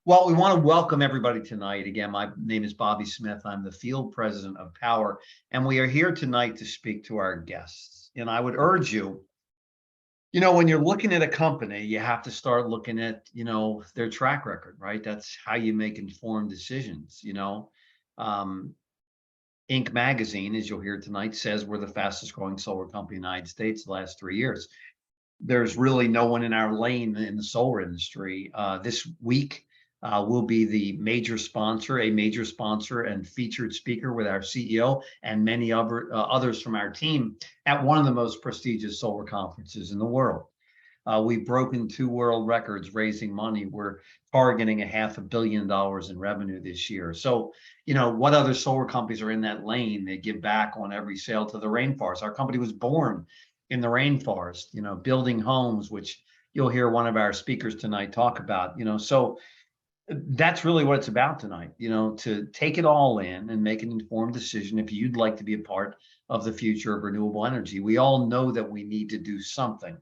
Well, we want to welcome everybody tonight. Again, my name is Bobby Smith. I'm the field president of Powur, and we are here tonight to speak to our guests. And I would urge you, when you're looking at a company, you have to start looking at, their track record, right? That's how you make informed decisions. Um, Inc. magazine, as you'll hear tonight, says we're the fastest growing solar company in the United States the last 3 years. There's really no one in our lane in the solar industry. This week, we'll be a major sponsor and featured speaker with our CEO and many others from our team at one of the most prestigious solar conferences in the world. We've broken 2 world records raising money. We're targeting $500 million in revenue this year. So, what other solar companies are in that lane? They give back on every sale to the rainforest. Our company was born in the rainforest, building homes, which you'll hear one of our speakers tonight talk about, so that's really what it's about tonight, to take it all in and make an informed decision if you'd like to be a part of the future of renewable energy. We all know that we need to do something.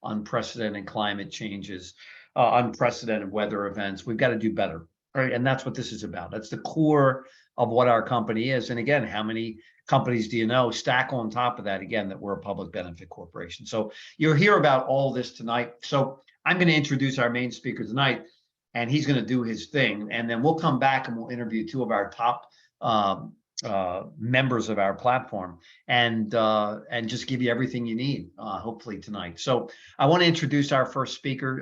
Unprecedented climate changes, unprecedented weather events. We've got to do better, right? And that's what this is about. That's the core of what our company is. And again, how many companies do you know stack on top of that, again, that we're a public benefit corporation? So you'll hear about all this tonight. So I'm going to introduce our main speaker tonight, and he's going to do his thing. And then we'll come back and we'll interview 2 of our top members of our platform and just give you everything you need, hopefully tonight. So I want to introduce our first speaker.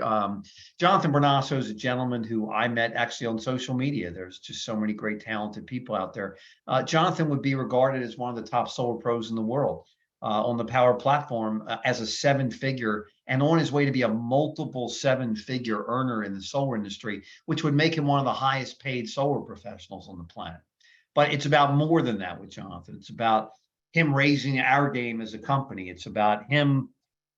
Jonathan Brunasso is a gentleman who I met actually on social media. There's just so many great talented people out there. Jonathan would be regarded as one of the top solar pros in the world. On the Powur platform as a 7-figure and on his way to be a multiple 7-figure earner in the solar industry, which would make him one of the highest paid solar professionals on the planet. But it's about more than that with Jonathan. It's about him raising our game as a company. It's about him,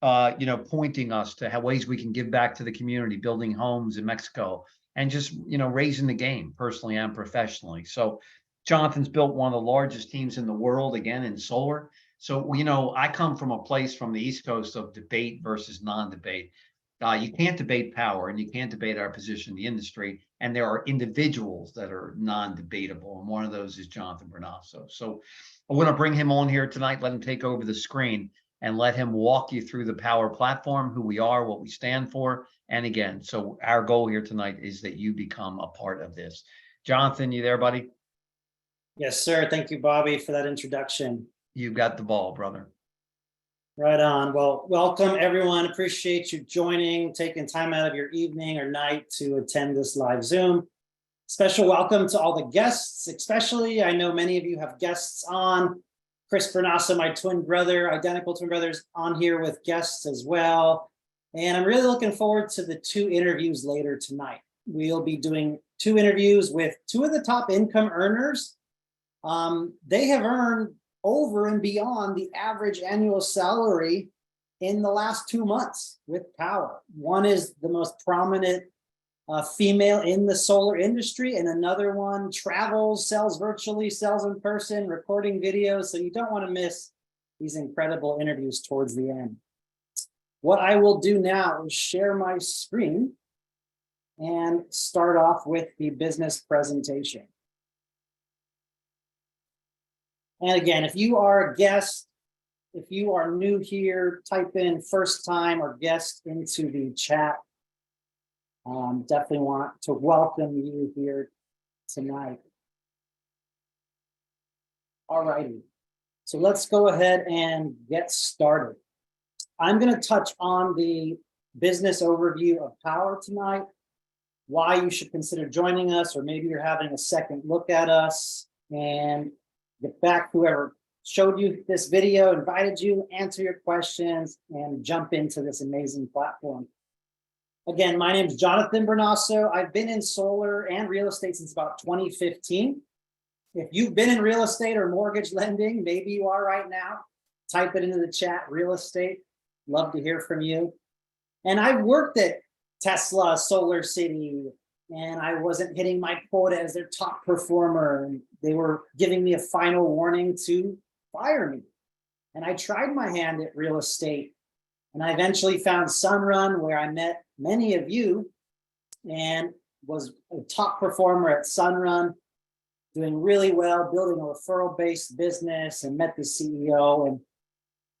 pointing us to ways we can give back to the community, building homes in Mexico, and just, raising the game personally and professionally. So Jonathan's built one of the largest teams in the world, again, in solar. So, I come from a place from the East Coast of debate versus non-debate. You can't debate Powur and you can't debate our position in the industry. And there are individuals that are non-debatable. And one of those is Jonathan Brunasso. So I want to bring him on here tonight, let him take over the screen and let him walk you through the Powur platform, who we are, what we stand for. And again, so our goal here tonight is that you become a part of this. Jonathan, you there, buddy? Yes, sir. Thank you, Bobby, for that introduction. You've got the ball, brother. Right on. Well, welcome, everyone. Appreciate you joining, taking time out of your evening or night to attend this live Zoom. Special welcome to all the guests, especially. I know many of you have guests on. Chris Brunasso, my twin brother, identical twin brothers, on here with guests as well. And I'm really looking forward to the 2 interviews later tonight. We'll be doing 2 interviews with 2 of the top income earners. They have earned over and beyond the average annual salary in the last 2 months with Powur. One is the most prominent female in the solar industry, and another one travels, sells virtually, sells in person, recording videos. So you don't want to miss these incredible interviews towards the end. What I will do now is share my screen and start off with the business presentation. And again, if you are a guest, if you are new here, type in first time or guest into the chat. Definitely want to welcome you here tonight. All righty, so let's go ahead and get started. I'm going to touch on the business overview of Powur tonight, why you should consider joining us, or maybe you're having a second look at us, and get back whoever showed you this video, invited you, answer your questions, and jump into this amazing platform. Again, my name is Jonathan Brunasso. I've been in solar and real estate since about 2015. If you've been in real estate or mortgage lending, maybe you are right now, type it into the chat, real estate. Love to hear from you. And I worked at Tesla, Solar City, and I wasn't hitting my quota as their top performer. And they were giving me a final warning to fire me. And I tried my hand at real estate. And I eventually found Sunrun, where I met many of you. And was a top performer at Sunrun, doing really well, building a referral-based business, and met the CEO. And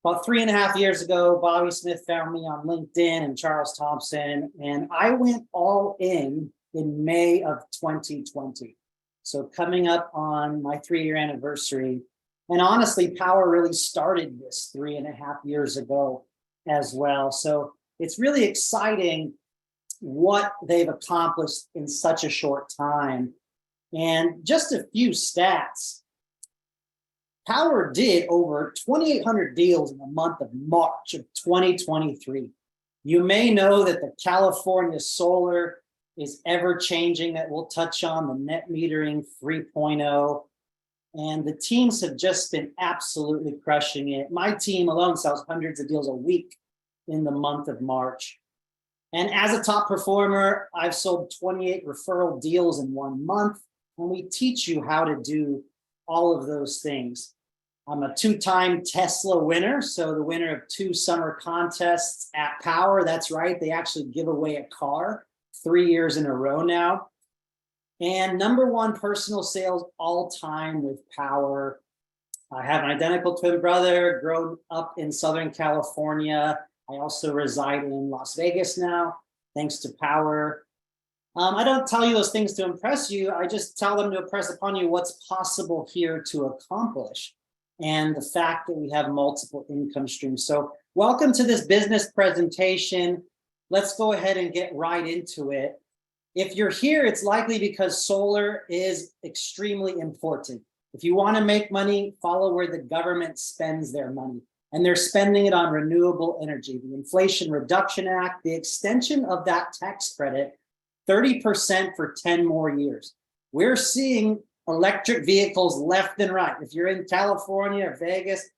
about 3.5 years ago, Bobby Smith found me on LinkedIn and Charles Thompson, and I went all in May of 2020. So coming up on my 3-year anniversary. And honestly, Powur really started this 3.5 years ago as well. So it's really exciting what they've accomplished in such a short time. And just a few stats. Powur did over 2,800 deals in the month of March of 2023. You may know that the California solar is ever changing, that we'll touch on, the net metering 3.0. And the teams have just been absolutely crushing it. My team alone sells hundreds of deals a week in the month of March. And as a top performer, I've sold 28 referral deals in 1 month. And we teach you how to do all of those things. I'm a 2-time Tesla winner. So the winner of 2 summer contests at Powur. That's right. They actually give away a car 3 years in a row now. And #1 personal sales all time with Powur. I have an identical twin brother, grown up in Southern California. I also reside in Las Vegas now, thanks to Powur. I don't tell you those things to impress you. I just tell them to impress upon you what's possible here to accomplish, and the fact that we have multiple income streams. So welcome to this business presentation. Let's go ahead and get right into it. If you're here, it's likely because solar is extremely important. If you want to make money, follow where the government spends their money. And they're spending it on renewable energy. The Inflation Reduction Act, the extension of that tax credit, 30% for 10 more years. We're seeing electric vehicles left and right. If you're in California or Vegas,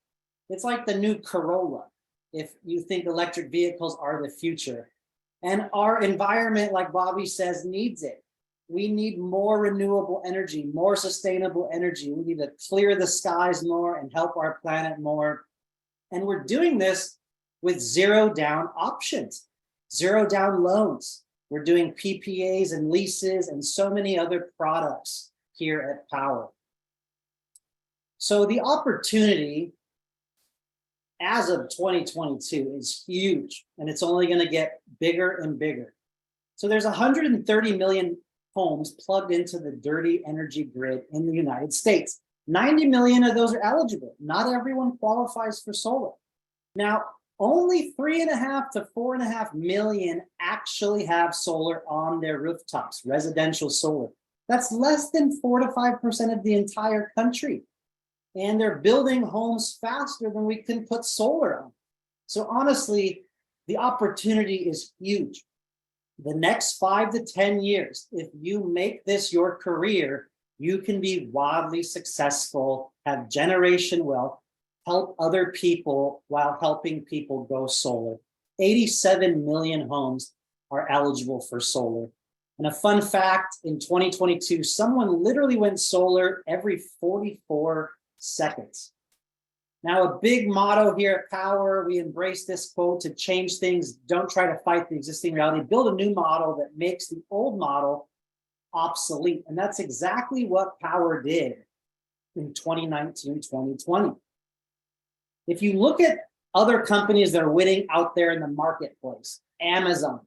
it's like the new Corolla, if you think electric vehicles are the future. And our environment, like Bobby says, needs it. We need more renewable energy, more sustainable energy. We need to clear the skies more and help our planet more. And we're doing this with zero down options, zero down loans. We're doing PPAs and leases and so many other products here at Powur. So the opportunity as of 2022 is huge, and it's only going to get bigger and bigger. So there's 130 million homes plugged into the dirty energy grid in the United States. 90 million of those are eligible. Not everyone qualifies for solar. Now, only 3.5 to 4.5 million actually have solar on their rooftops, residential solar. That's less than 4 to 5% of the entire country. And they're building homes faster than we can put solar on. So honestly, the opportunity is huge. The next 5 to 10 years, if you make this your career, you can be wildly successful, have generation wealth, help other people while helping people go solar. 87 million homes are eligible for solar. And a fun fact, in 2022, someone literally went solar every 44 seconds. Now, a big motto here at Powur, we embrace this quote: to change things, don't try to fight the existing reality, build a new model that makes the old model obsolete. And that's exactly what Powur did in 2019, 2020. If you look at other companies that are winning out there in the marketplace, Amazon,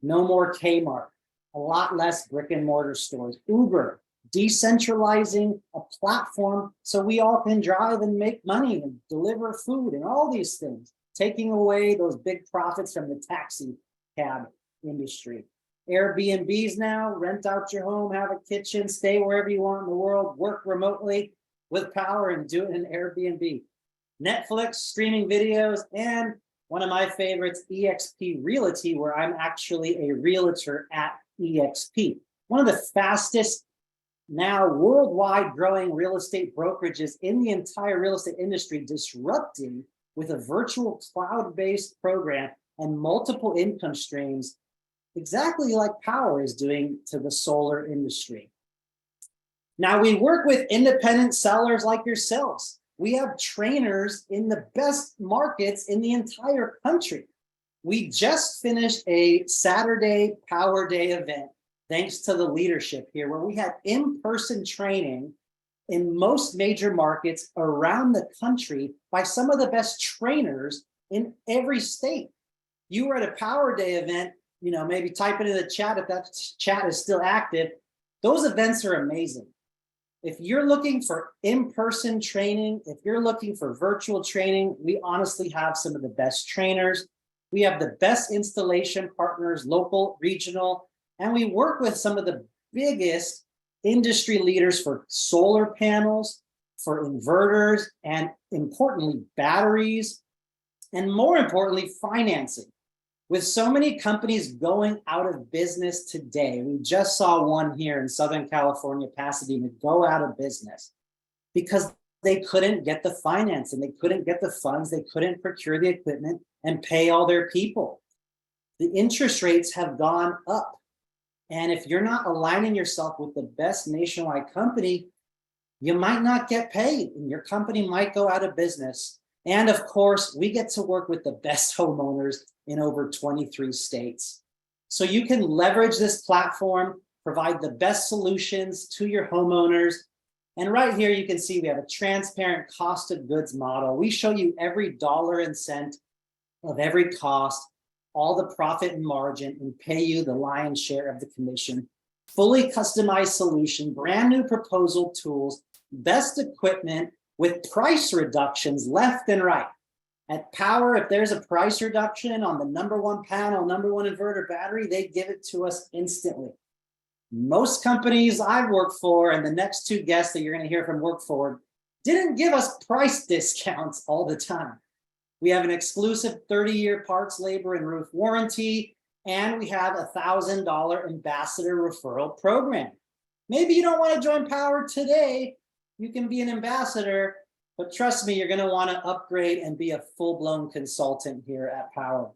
no more Kmart, a lot less brick and mortar stores, Uber, decentralizing a platform so we all can drive and make money and deliver food and all these things, taking away those big profits from the taxi cab industry. Airbnbs now, rent out your home, have a kitchen, stay wherever you want in the world, work remotely with Powur and do it in Airbnb. Netflix, streaming videos, and one of my favorites, eXp Realty, where I'm actually a realtor at eXp. One of the fastest now worldwide growing real estate brokerages in the entire real estate industry, disrupting with a virtual cloud-based program and multiple income streams, exactly like Powur is doing to the solar industry. Now, we work with independent sellers like yourselves. We have trainers in the best markets in the entire country. We just finished a Saturday Powur Day event thanks to the leadership here, where we had in-person training in most major markets around the country by some of the best trainers in every state. You were at a Power Day event, maybe type it in the chat if that chat is still active. Those events are amazing. If you're looking for in-person training, if you're looking for virtual training, we honestly have some of the best trainers. We have the best installation partners, local, regional, and we work with some of the biggest industry leaders for solar panels, for inverters, and importantly, batteries, and more importantly, financing. With so many companies going out of business today, we just saw one here in Southern California, Pasadena, go out of business because they couldn't get the financing, they couldn't get the funds, they couldn't procure the equipment and pay all their people. The interest rates have gone up. And if you're not aligning yourself with the best nationwide company, you might not get paid and your company might go out of business. And of course, we get to work with the best homeowners in over 23 states. So you can leverage this platform, provide the best solutions to your homeowners. And right here, you can see we have a transparent cost of goods model. We show you every dollar and cent of every cost, all the profit and margin, and pay you the lion's share of the commission. Fully customized solution, brand new proposal tools, best equipment with price reductions left and right. At Powur, if there's a price reduction on the #1 panel, #1 inverter battery, they give it to us instantly. Most companies I've worked for, and the next two guests that you're going to hear from work for, didn't give us price discounts all the time. We have an exclusive 30-year parts, labor, and roof warranty, and we have a $1,000 ambassador referral program. Maybe you don't want to join Powur today. You can be an ambassador, but trust me, you're going to want to upgrade and be a full-blown consultant here at Powur.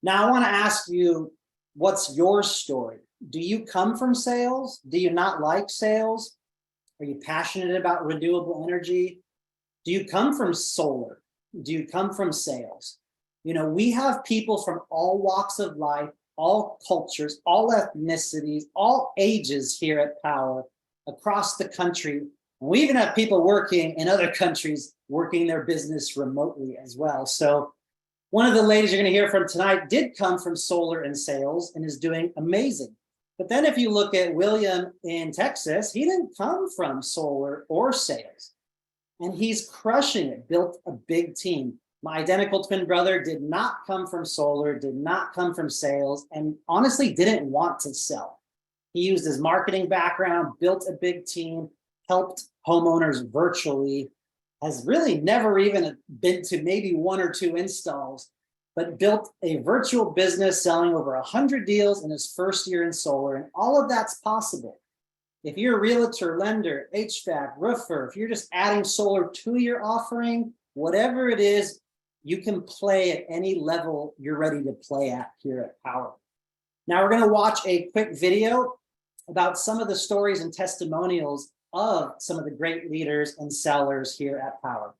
Now, I want to ask you, what's your story? Do you come from sales? Do you not like sales? Are you passionate about renewable energy? Do you come from solar? Do you come from sales? We have people from all walks of life, all cultures, all ethnicities, all ages here at Powur across the country. We even have people working in other countries, working their business remotely as well. So one of the ladies you're going to hear from tonight did come from solar and sales and is doing amazing. But then if you look at William in Texas, he didn't come from solar or sales. And he's crushing it, built a big team. My identical twin brother did not come from solar, did not come from sales, and honestly didn't want to sell. He used his marketing background, built a big team, helped homeowners virtually, has really never even been to maybe 1 or 2 installs, but built a virtual business selling over 100 deals in his first year in solar. And all of that's possible. If you're a realtor, lender, HVAC, roofer, if you're just adding solar to your offering, whatever it is, you can play at any level you're ready to play at here at Powur. Now we're going to watch a quick video about some of the stories and testimonials of some of the great leaders and sellers here at Powur.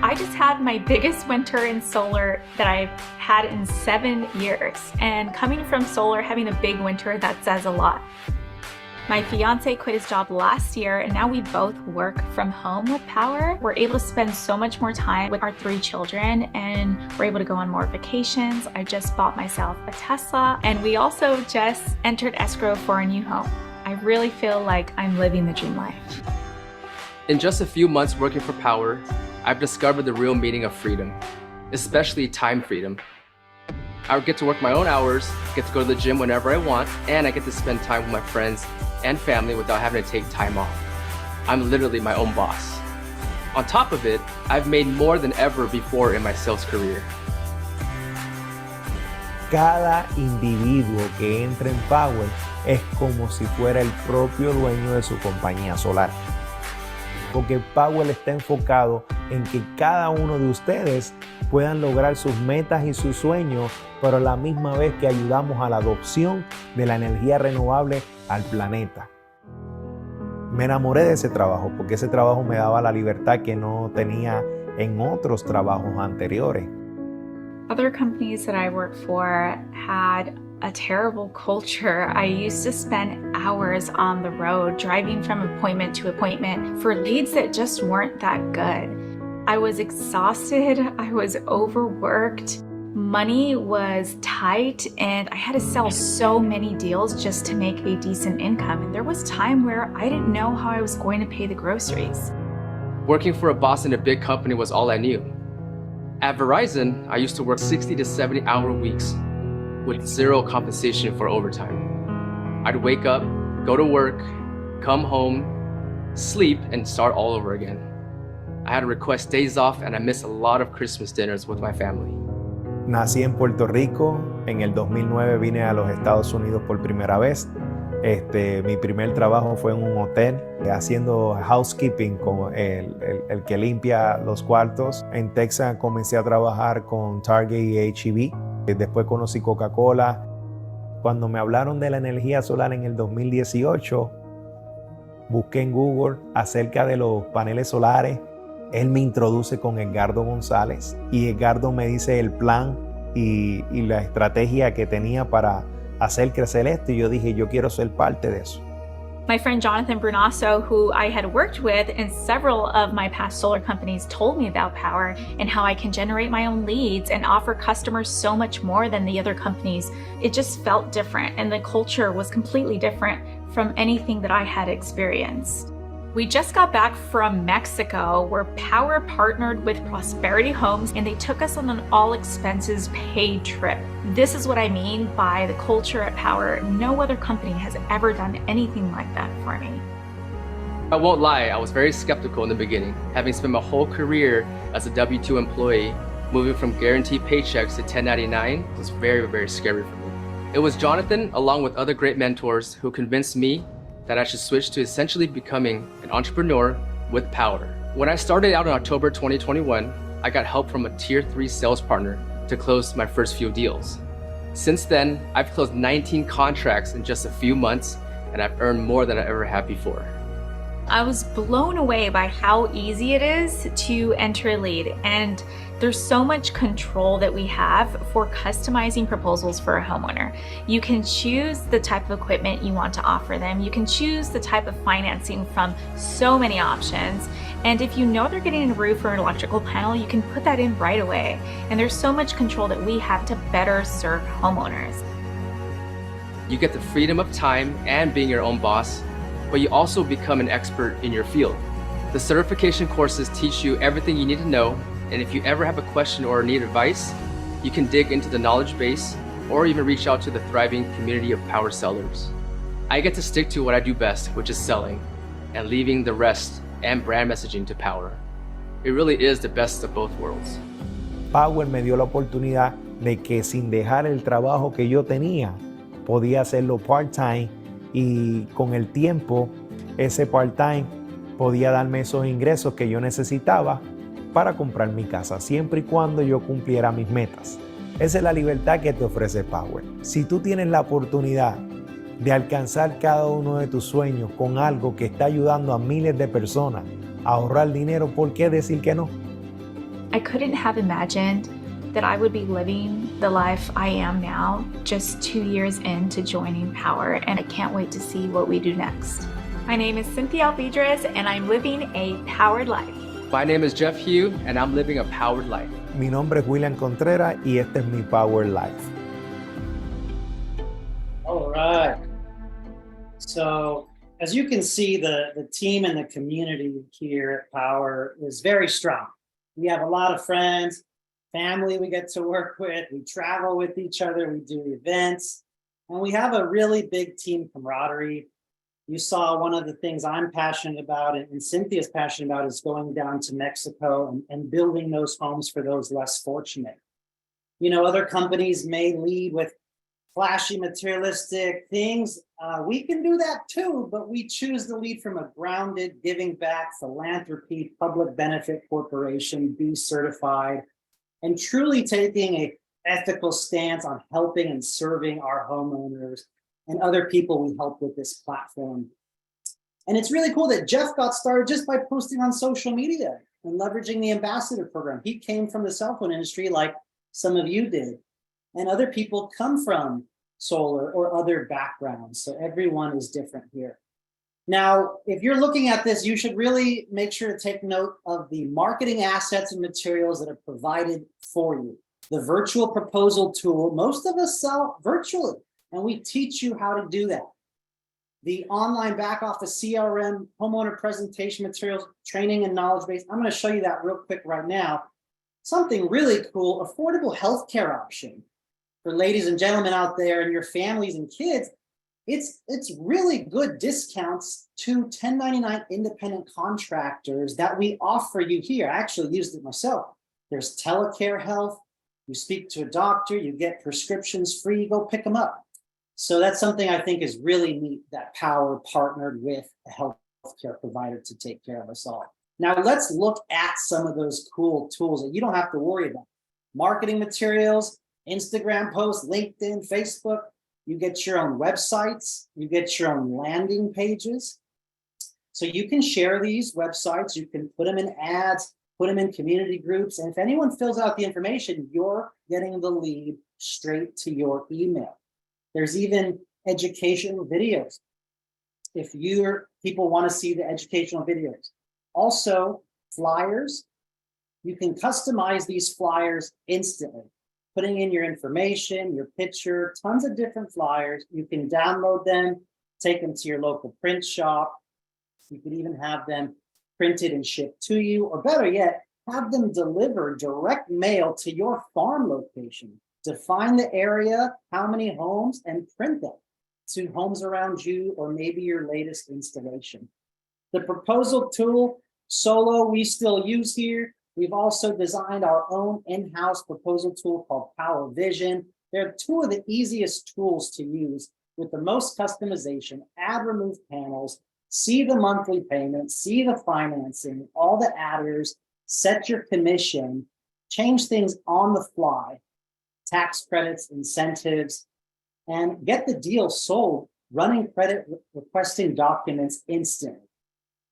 I just had my biggest winter in solar that I've had in 7 years. And coming from solar, having a big winter, that says a lot. My fiance quit his job last year and now we both work from home with Powur. We're able to spend so much more time with our 3 children and we're able to go on more vacations. I just bought myself a Tesla and we also just entered escrow for a new home. I really feel like I'm living the dream life. In just a few months working for Powur, I've discovered the real meaning of freedom, especially time freedom. I get to work my own hours, get to go to the gym whenever I want, and I get to spend time with my friends and family without having to take time off. I'm literally my own boss. On top of it, I've made more than ever before in my sales career. Cada individuo que entra en Powur es como si fuera el propio dueño de su compañía solar. Porque Powur está enfocado en que cada uno de ustedes puedan lograr sus metas y sus sueños, pero a la misma vez que ayudamos a la adopción de la energía renovable al planeta. Me enamoré de ese trabajo porque ese trabajo me daba la libertad que no tenía en otros trabajos anteriores. Other companies that I worked for had a terrible culture. I used to spend hours on the road driving from appointment to appointment for leads that just weren't that good. I was exhausted, I was overworked, money was tight, and I had to sell so many deals just to make a decent income. And there was time where I didn't know how I was going to pay the groceries. Working for a boss in a big company was all I knew. At Verizon, I used to work 60 to 70-hour weeks with zero compensation for overtime. I'd wake up, go to work, come home, sleep, and start all over again. I had to request days off, and I missed a lot of Christmas dinners with my family. Nací en Puerto Rico, en el 2009 vine a los Estados Unidos por primera vez. Mi primer trabajo fue en un hotel haciendo housekeeping, con el que limpia los cuartos. En Texas comencé a trabajar con Target y H-E-B. Después conocí Coca-Cola. Cuando me hablaron de la energía solar en el 2018, busqué en Google acerca de los paneles solares. Él me introduce con Edgardo González y Edgardo me dice el plan y la estrategia que tenía para hacer crecer esto, y yo dije, yo quiero ser parte de eso. My friend Jonathan Brunasso, who I had worked with in several of my past solar companies, told me about Powur and how I can generate my own leads and offer customers so much more than the other companies. It just felt different, and the culture was completely different from anything that I had experienced. We just got back from Mexico, where Powur partnered with Prosperity Homes, and they took us on an all expenses paid trip. This is what I mean by the culture at Powur. No other company has ever done anything like that for me. I won't lie, I was very skeptical in the beginning. Having spent my whole career as a W-2 employee, moving from guaranteed paychecks to 1099 was very, very scary for me. It was Jonathan, along with other great mentors, who convinced me that I should switch to essentially becoming an entrepreneur with Powur. When I started out in October 2021, I got help from a tier 3 sales partner to close my first few deals. Since then, I've closed 19 contracts in just a few months, and I've earned more than I ever have before. I was blown away by how easy it is to enter a lead, and there's so much control that we have for customizing proposals for a homeowner. You can choose the type of equipment you want to offer them. You can choose the type of financing from so many options. And if you know they're getting a roof or an electrical panel, you can put that in right away. And there's so much control that we have to better serve homeowners. You get the freedom of time and being your own boss, but you also become an expert in your field. The certification courses teach you everything you need to know, and if you ever have a question or need advice, you can dig into the knowledge base or even reach out to the thriving community of Powur sellers. I get to stick to what I do best, which is selling, and leaving the rest and brand messaging to Powur. It really is the best of both worlds. Powur me dio la oportunidad de que sin dejar el trabajo que yo tenía, podía hacerlo part-time, y con el tiempo ese part-time podía darme esos ingresos que yo necesitaba para comprar mi casa, siempre y cuando yo cumpliera mis metas. Esa es la libertad que te ofrece Powur. Si tú tienes la oportunidad de alcanzar cada uno de tus sueños con algo que está ayudando a miles de personas a ahorrar dinero, ¿por qué decir que no? I couldn't have imagined that I would be living the life I am now just 2 years into joining Powur, and I can't wait to see what we do next. My name is Cynthia Alvidrez, and I'm living a powered life. My name is Jeff Hugh, and I'm living a powered life. Mi nombre es William Contreras y este es mi Power Life. All right. So as you can see, the team and the community here at Powur is very strong. We have a lot of friends, family we get to work with, we travel with each other, we do events, and we have a really big team camaraderie. You saw one of the things I'm passionate about and Cynthia's passionate about is going down to Mexico and building those homes for those less fortunate. You know, other companies may lead with flashy materialistic things. We can do that too, but we choose to lead from a grounded, giving back, philanthropy, public benefit corporation, be certified, and truly taking an ethical stance on helping and serving our homeowners and other people we help with this platform. And it's really cool that Jeff got started just by posting on social media and leveraging the ambassador program. He came from the cell phone industry like Some of you did. And other people come from solar or other backgrounds. So everyone is different here. Now, if you're looking at this, you should really make sure to take note of the marketing assets and materials that are provided for you. The virtual proposal tool, most of us sell virtually, and we teach you how to do that. The online back office CRM, homeowner presentation materials, training and knowledge base. I'm going to show you that real quick right now. Something really cool, affordable healthcare option for ladies and gentlemen out there and your families and kids. It's really good discounts to 1099 independent contractors that we offer you here. I actually used it myself. There's telecare health. You speak to a doctor, you get prescriptions free, go pick them up. So that's something I think is really neat that Powur partnered with a healthcare provider to take care of us all. Now let's look at some of those cool tools that you don't have to worry about. Marketing materials, Instagram posts, LinkedIn, Facebook. You get your own websites, you get your own landing pages. So you can share these websites, you can put them in ads, put them in community groups. And if anyone fills out the information, you're getting the lead straight to your email. There's even educational videos if people want to see the educational videos. Also, flyers. You can customize these flyers instantly, putting in your information, your picture, tons of different flyers. You can download them, take them to your local print shop. You could even have them printed and shipped to you, or better yet, have them delivered direct mail to your farm location. Define the area, how many homes, and print them to homes around you or maybe your latest installation. The proposal tool, Solo, we still use here. We've also designed our own in-house proposal tool called Powur Vision. They're two of the easiest tools to use with the most customization, add remove panels, see the monthly payment, see the financing, all the adders, set your commission, change things on the fly, tax credits, incentives, and get the deal sold, running credit, requesting documents instantly.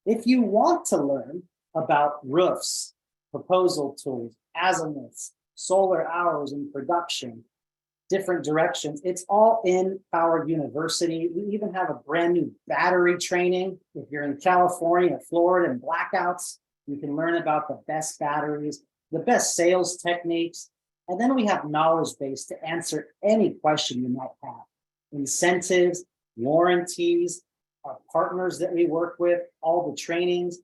If you want to learn about roofs, proposal tools, azimuths, solar hours and production, different directions, it's all in Powur University. We even have a brand new battery training. If you're in California, Florida, and blackouts, you can learn about the best batteries, the best sales techniques, and then we have knowledge base to answer any question you might have. Incentives, warranties, our partners that we work with, all the trainings,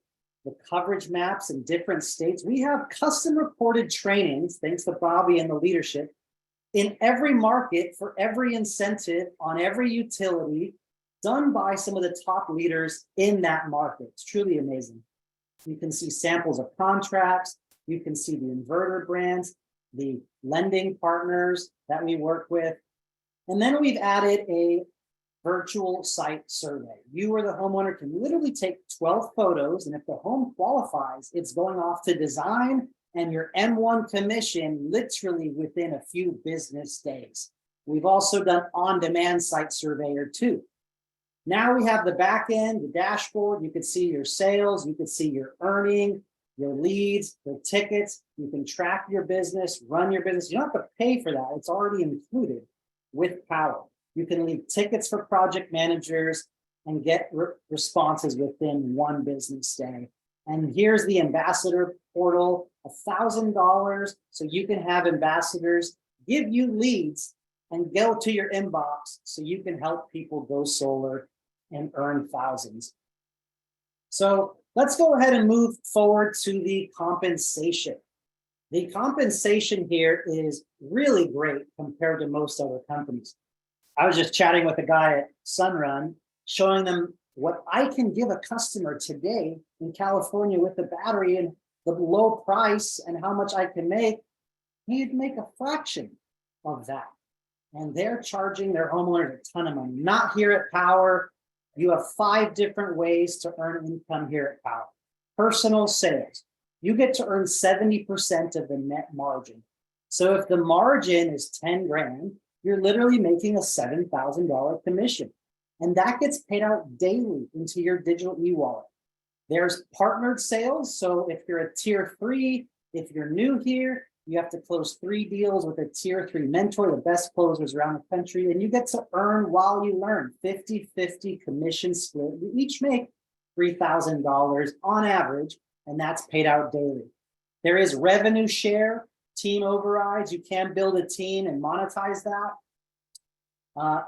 the coverage maps in different states. We have custom reported trainings, thanks to Bobby and the leadership, in every market for every incentive on every utility, done by some of the top leaders in that market. It's truly amazing. You can see samples of contracts. You can see the inverter brands, the lending partners that we work with. And then we've added a virtual site survey. You or the homeowner can literally take 12 photos, and if the home qualifies, it's going off to design and your M1 commission literally within a few business days. We've also done on-demand site surveyor too. Now we have the back end, the dashboard. You can see your sales, you can see your earning, your leads, your tickets. You can track your business, run your business. You don't have to pay for that. It's already included with Powur. You can leave tickets for project managers and get responses within one business day. And here's the ambassador portal, $1,000, so you can have ambassadors give you leads and go to your inbox so you can help people go solar and earn thousands. So let's go ahead and move forward to the compensation. The compensation here is really great compared to most other companies. I was just chatting with a guy at Sunrun, showing them what I can give a customer today in California with the battery and the low price and how much I can make. He'd make a fraction of that. And they're charging their homeowners a ton of money. Not here at Powur. You have 5 different ways to earn income here at Powur. Personal sales. You get to earn 70% of the net margin. So if the margin is 10 grand, you're literally making a $7,000 commission. And that gets paid out daily into your digital e-wallet. There's partnered sales. So if you're a tier 3, if you're new here, You have to close 3 deals with a tier 3 mentor, the best closers around the country, and you get to earn while you learn, 50-50 commission split. You each make $3,000 on average, and that's paid out daily. There is revenue share, team overrides. You can build a team and monetize that.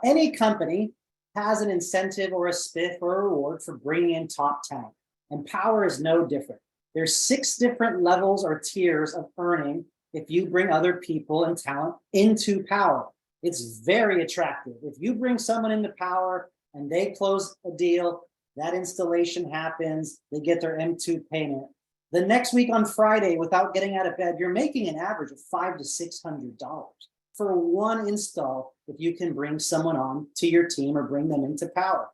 Any company has an incentive or a spiff or a reward for bringing in top talent, and Powur is no different. There's 6 different levels or tiers of earning if you bring other people and talent into Powur. It's very attractive. If you bring someone into Powur and they close a deal, that installation happens, they get their M2 payment. The next week on Friday, without getting out of bed, you're making an average of $500 to $600 for one install if you can bring someone on to your team or bring them into Powur.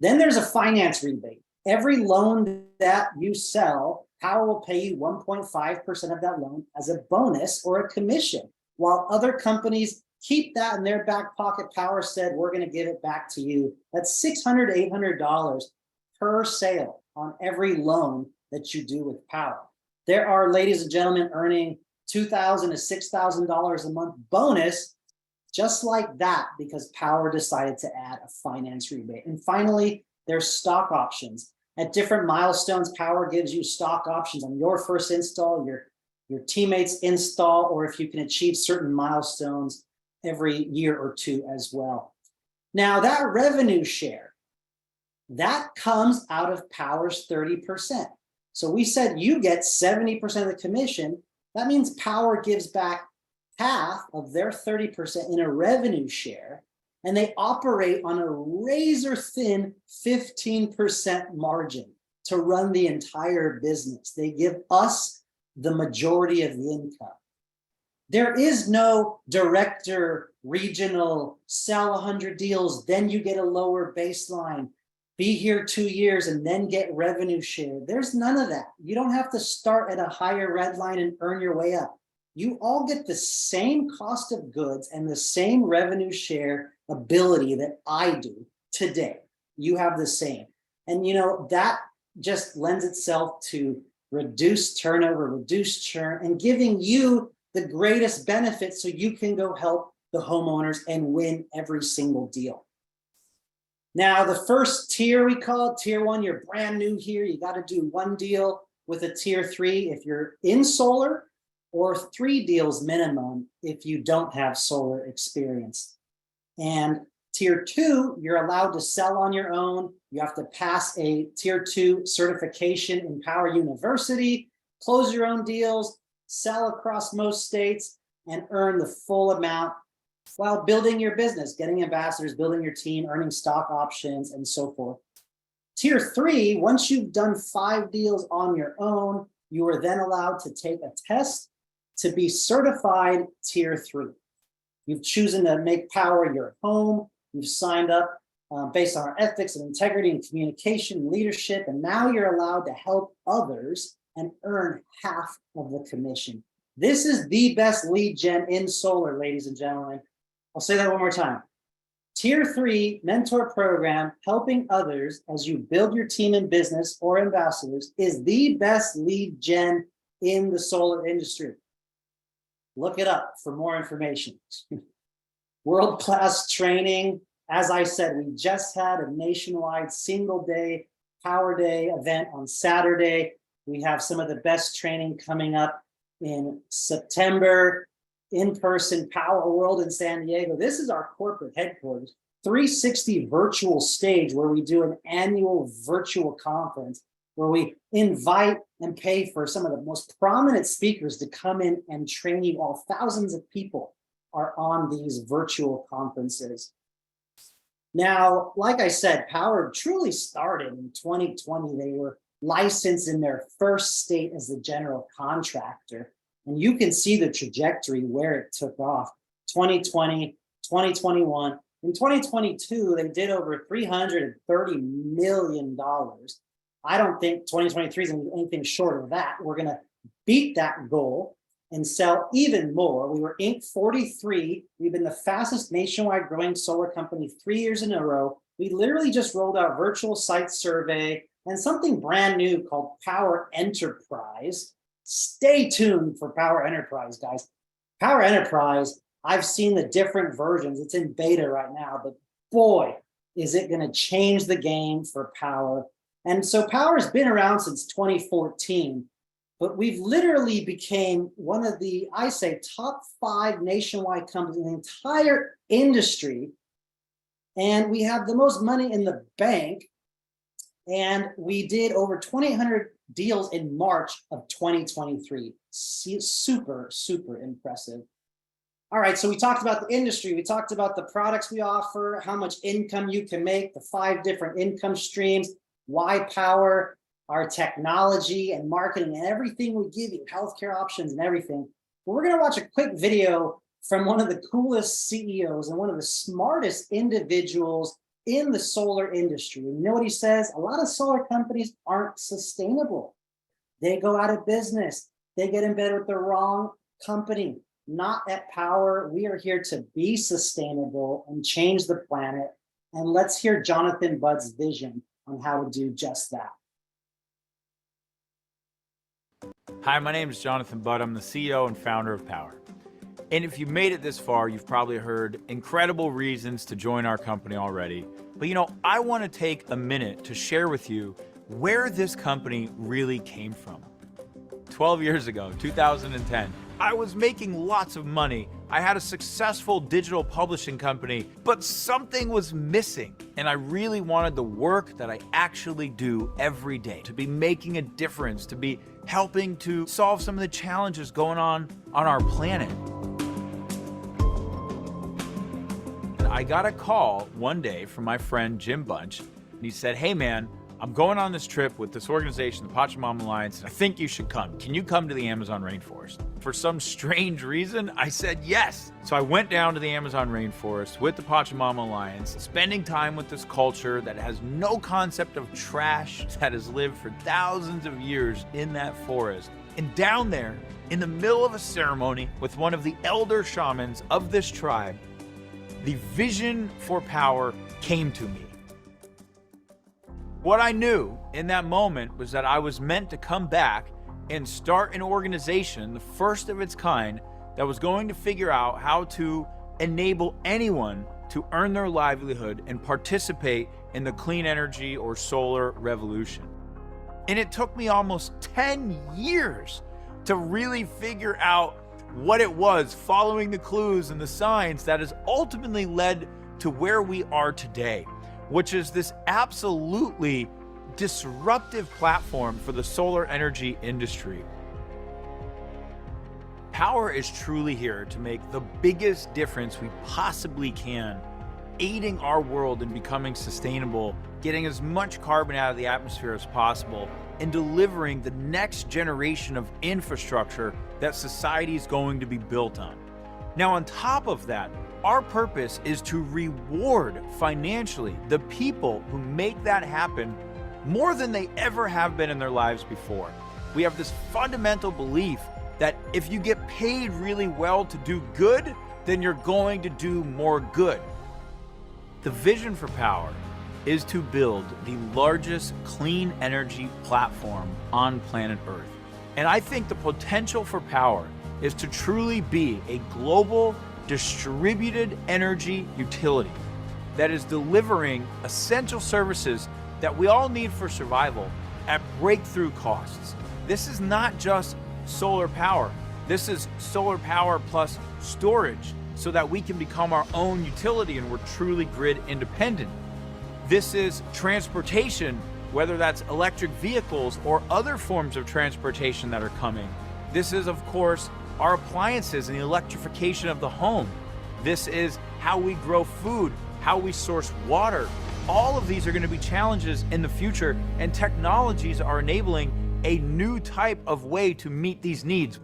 Then there's a finance rebate. Every loan that you sell, Powur will pay you 1.5% of that loan as a bonus or a commission. While other companies keep that in their back pocket, Powur said, we're going to give it back to you. That's $600 to $800 per sale on every loan that you do with Powur. There are, ladies and gentlemen, earning $2,000 to $6,000 a month bonus just like that because Powur decided to add a finance rebate. And finally, there's stock options. At different milestones, Powur gives you stock options on your first install, your teammates' install, or if you can achieve certain milestones every year or 2 as well. Now, that revenue share, that comes out of Powur's 30%. So we said you get 70% of the commission. That means Powur gives back half of their 30% in a revenue share, and they operate on a razor thin 15% margin to run the entire business. They give us the majority of the income. There is no director, regional, sell 100 deals, then you get a lower baseline, be here 2 years and then get revenue share. There's none of that. You don't have to start at a higher red line and earn your way up. You all get the same cost of goods and the same revenue share ability that I do today. You have the same. And you know, that just lends itself to reduced turnover, reduced churn, and giving you the greatest benefit so you can go help the homeowners and win every single deal. Now, the first tier we call it, tier 1, you're brand new here. You got to do 1 deal with a tier 3 if you're in solar, or 3 deals minimum if you don't have solar experience. And tier 2, you're allowed to sell on your own. You have to pass a tier 2 certification in Powur University, close your own deals, sell across most states, and earn the full amount while building your business, getting ambassadors, building your team, earning stock options, and so forth. Tier 3, once you've done 5 deals on your own, you are then allowed to take a test to be certified tier 3. You've chosen to make Powur your home. You've signed up based on our ethics and integrity and communication and leadership, and now you're allowed to help others and earn half of the commission. This is the best lead gen in solar, ladies and gentlemen. I'll say that one more time. Tier 3 mentor program, helping others as you build your team in business or ambassadors, is the best lead gen in the solar industry. Look it up for more information. World-class training. As I said, we just had a nationwide single day Powur Day event on Saturday. We have some of the best training coming up in September, in-person Powur World in San Diego. This is our corporate headquarters, 360 virtual stage where we do an annual virtual conference where we invite and pay for some of the most prominent speakers to come in and train you all. Thousands of people are on these virtual conferences. Now, like I said, Powur truly started in 2020. They were licensed in their first state as the general contractor. And you can see the trajectory where it took off. 2020, 2021. In 2022, they did over $330 million. I don't think 2023 is going to be anything short of that. We're going to beat that goal and sell even more. We were Inc. 43. We've been the fastest nationwide growing solar company 3 years in a row. We literally just rolled out virtual site survey and something brand new called Powur Enterprise. Stay tuned for Powur Enterprise, guys. Powur Enterprise, I've seen the different versions. It's in beta right now, but boy, is it going to change the game for Powur. And so Powur's been around since 2014, but we've literally became one of the, I say, top 5 nationwide companies in the entire industry. And we have the most money in the bank. And we did over 2,800 deals in March of 2023. Super, super impressive. All right, so we talked about the industry. We talked about the products we offer, how much income you can make, the 5 different income streams, why Powur, our technology and marketing and everything we give you, healthcare options and everything. But we're gonna watch a quick video from one of the coolest CEOs and one of the smartest individuals in the solar industry. And you know what he says? A lot of solar companies aren't sustainable. They go out of business. They get in bed with the wrong company. Not at Powur. We are here to be sustainable and change the planet. And let's hear Jonathan Budd's vision on how to do just that. Hi, my name is Jonathan Budd. I'm the CEO and founder of Powur. And if you've made it this far, you've probably heard incredible reasons to join our company already. But I want to take a minute to share with you where this company really came from. 12 years ago, 2010, I was making lots of money. I had a successful digital publishing company, but something was missing. And I really wanted the work that I actually do every day to be making a difference, to be helping to solve some of the challenges going on our planet. And I got a call one day from my friend Jim Bunch. And he said, "Hey man, I'm going on this trip with this organization, the Pachamama Alliance, and I think you should come. Can you come to the Amazon rainforest?" For some strange reason, I said yes. So I went down to the Amazon rainforest with the Pachamama Alliance, spending time with this culture that has no concept of trash, that has lived for thousands of years in that forest. And down there, in the middle of a ceremony with one of the elder shamans of this tribe, the vision for Powur came to me. What I knew in that moment was that I was meant to come back and start an organization, the first of its kind, that was going to figure out how to enable anyone to earn their livelihood and participate in the clean energy or solar revolution. And it took me almost 10 years to really figure out what it was, following the clues and the signs that has ultimately led to where we are today, which is this absolutely disruptive platform for the solar energy industry. Powur is truly here to make the biggest difference we possibly can, aiding our world in becoming sustainable, getting as much carbon out of the atmosphere as possible, and delivering the next generation of infrastructure that society is going to be built on. Now, on top of that, our purpose is to reward financially the people who make that happen more than they ever have been in their lives before. We have this fundamental belief that if you get paid really well to do good, then you're going to do more good. The vision for Powur is to build the largest clean energy platform on planet Earth. And I think the potential for Powur is to truly be a global distributed energy utility that is delivering essential services that we all need for survival at breakthrough costs. This is not just solar power. This is solar power plus storage so that we can become our own utility and we're truly grid independent. This is transportation, whether that's electric vehicles or other forms of transportation that are coming. This is, of course, our appliances and the electrification of the home. This is how we grow food, how we source water. All of these are going to be challenges in the future, and technologies are enabling a new type of way to meet these needs.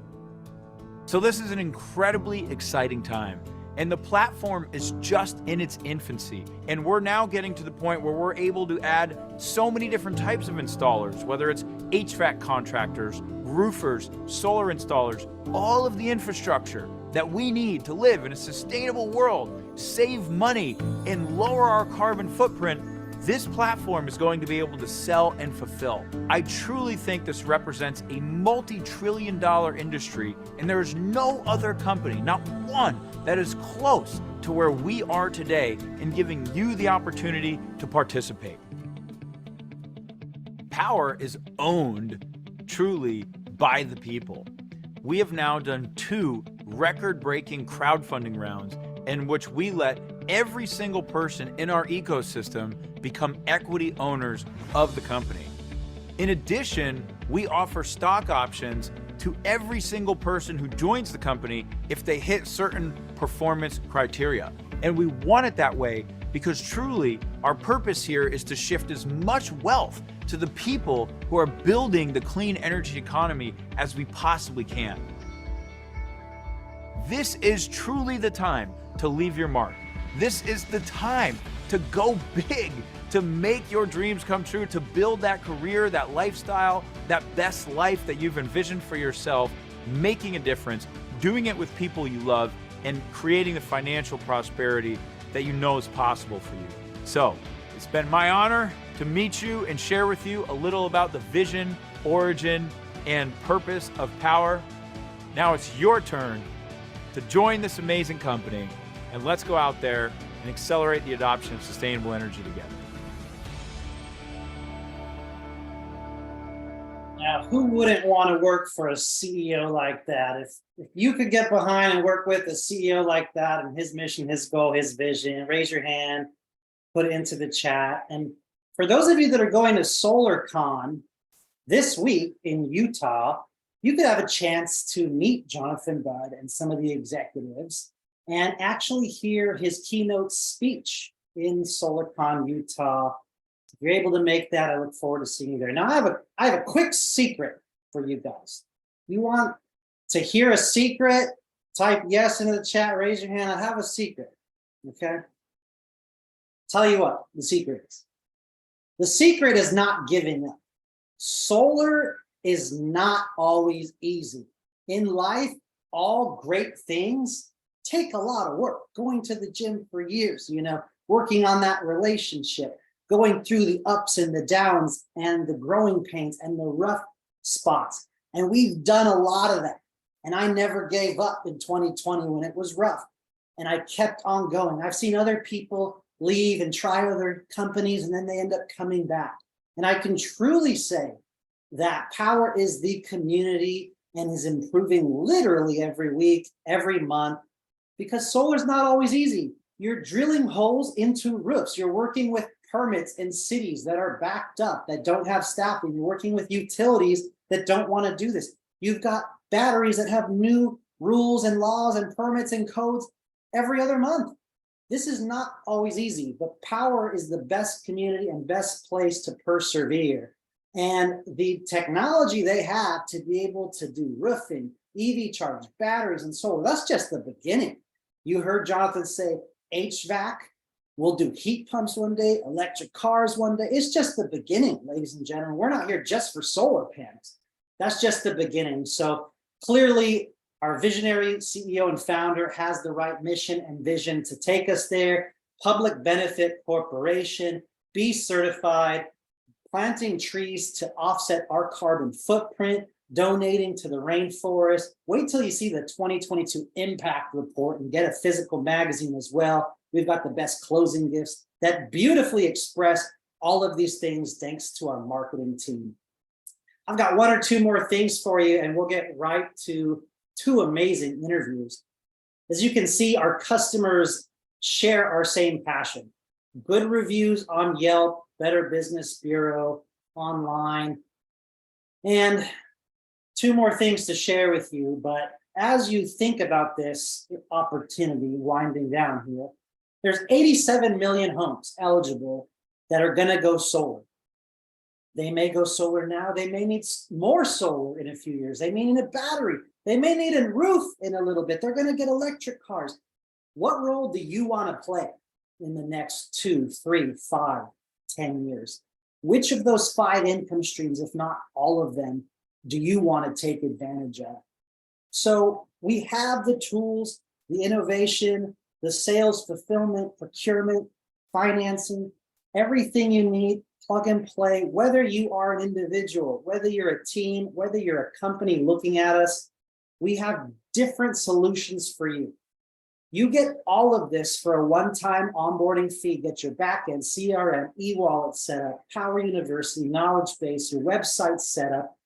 So this is an incredibly exciting time, and the platform is just in its infancy. And we're now getting to the point where we're able to add so many different types of installers, whether it's HVAC contractors, roofers, solar installers, all of the infrastructure that we need to live in a sustainable world, save money, and lower our carbon footprint this platform is going to be able to sell and fulfill. I truly think this represents a multi-trillion-dollar industry, and there is no other company, not one, that is close to where we are today in giving you the opportunity to participate. Powur is owned truly by the people. We have now done 2 record-breaking crowdfunding rounds in which we let every single person in our ecosystem become equity owners of the company. In addition, we offer stock options to every single person who joins the company if they hit certain performance criteria. And we want it that way because truly our purpose here is to shift as much wealth to the people who are building the clean energy economy as we possibly can. This is truly the time to leave your mark. This is the time to go big, to make your dreams come true, to build that career, that lifestyle, that best life that you've envisioned for yourself, making a difference, doing it with people you love, and creating the financial prosperity that you know is possible for you. So, it's been my honor to meet you and share with you a little about the vision, origin, and purpose of Powur. Now it's your turn to join this amazing company, and let's go out there and accelerate the adoption of sustainable energy together. Now, who wouldn't want to work for a CEO like that? If you could get behind and work with a CEO like that and his mission, his goal, his vision, raise your hand, put it into the chat. And for those of you that are going to SolarCon this week in Utah, you could have a chance to meet Jonathan Budd and some of the executives and actually hear his keynote speech in SolarCon, Utah. If you're able to make that, I look forward to seeing you there. Now, I have a quick secret for you guys. You want to hear a secret? Type yes into the chat, raise your hand. I have a secret, okay? Tell you what the secret is. The secret is not giving up. Solar is not always easy. In life, all great things take a lot of work. Going to the gym for years, working on that relationship, going through the ups and the downs and the growing pains and the rough spots. And we've done a lot of that. And I never gave up in 2020 when it was rough. And I kept on going. I've seen other people leave and try other companies, and then they end up coming back. And I can truly say that Powur is the community and is improving literally every week, every month, because solar is not always easy. You're drilling holes into roofs. You're working with permits in cities that are backed up, that don't have staffing. You're working with utilities that don't want to do this. You've got batteries that have new rules and laws and permits and codes every other month. This is not always easy, but Powur is the best community and best place to persevere. And the technology they have to be able to do roofing, EV charge, batteries, and solar, that's just the beginning. You heard Jonathan say HVAC, we'll do heat pumps one day, electric cars one day. It's just the beginning, ladies and gentlemen. We're not here just for solar panels. That's just the beginning. So clearly, our visionary CEO and founder has the right mission and vision to take us there. Public benefit corporation, be certified, planting trees to offset our carbon footprint, donating to the rainforest. Wait till you see the 2022 impact report and get a physical magazine as well. We've got the best closing gifts that beautifully express all of these things thanks to our marketing team. I've got 1 or 2 more things for you, and we'll get right to 2 amazing interviews. As you can see, our customers share our same passion. Good reviews on Yelp, Better Business Bureau, online. And 2 more things to share with you. But as you think about this opportunity winding down here, there's 87 million homes eligible that are going to go solar. They may go solar now. They may need more solar in a few years. They may need a battery. They may need a roof in a little bit. They're going to get electric cars. What role do you want to play in the next 2, 3, 5, 10 years? Which of those 5 income streams, if not all of them, do you want to take advantage of? So we have the tools, the innovation, the sales, fulfillment, procurement, financing, everything you need, plug and play, whether you are an individual, whether you're a team, whether you're a company looking at us, we have different solutions for you. You get all of this for a one-time onboarding fee. Get your backend, CRM, e-wallet set up, Powur University, knowledge base, your website set up,